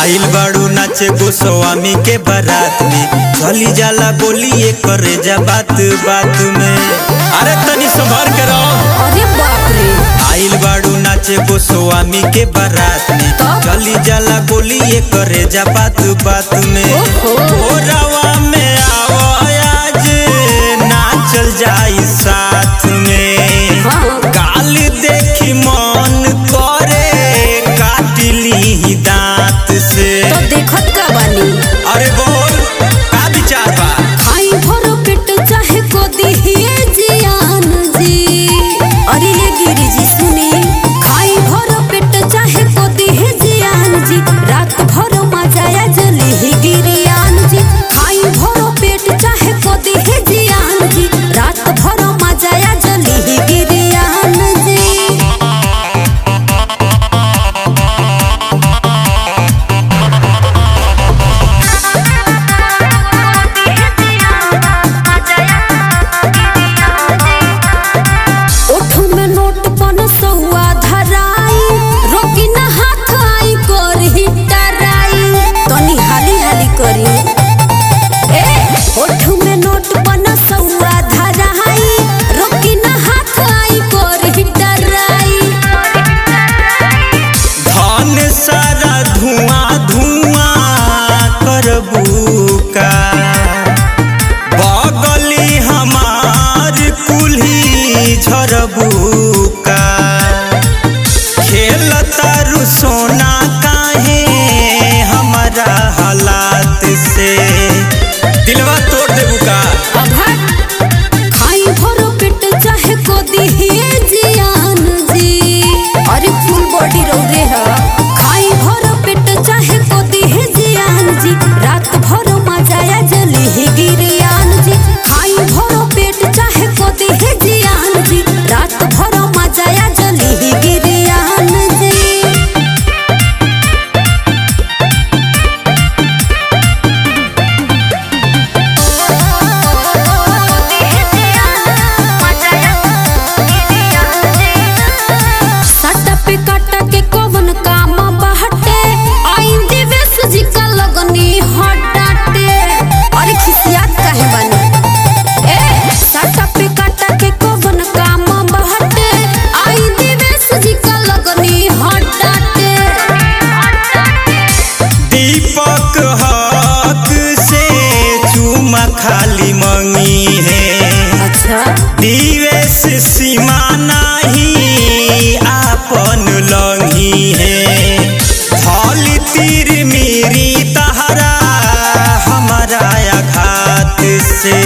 आइल बाड़ू नाचे गोस्वामी के बारात में, चली जाला बोलिए करे जा बात बात में। अरे तनी संभर के रहो। अरे बाप रे। आइल बाड़ू नाचे गोस्वामी के बारात में, चली जाला बोलिए करे जा बात बात में। ओ रवा में आओ आज नाचल जाई साथ में, गाल देखी मन करे काटली दांत से। तो देखत का बानी। अरे बोल का विचार बा? खाई भरो पेट चाहे को दिहिए जियान जी। अरे ये गिरी जी सुनी, खाई भरो पेट चाहे को दिहे जियान जी, रात भर मजाया जली ही गिरियान जी। खाई भरो पेट चाहे को दिहे जियान जी, रात भर मजाया जली ही गिरियान जी। बगली हमार कुल्ही झरबुका, खेलता रु सोना काहे हमारा हालात से, दिलवा तोड़ देबू का? खाई भरो पेट चाहे को दिहिए जियान जी। अरे फुल बॉडी रौरे है। खाई भरो पेट चाहे को दिहे जियान जी, रात भर मजाया जली ही गिरियान जी। खाई भरो पेट चाहे को दिहे जियान जी, रात भर मजाया जली ही गिरियान जी। सटा पे काटा के कवन काम बहटे, आइन दिवेश जी का लगनी हटाटे। अरे खिसियात काहे बनी? सटा पे काटा के कवन काम बहटे, आइन दिवेश जी का लगनी हटाटे। दीपक हक से चूमा खाली मंगी है। अच्छा। दिवेश सीमा नहीं आपन लंगी है, थली तीर मेरी तहरा हमारा आघात से।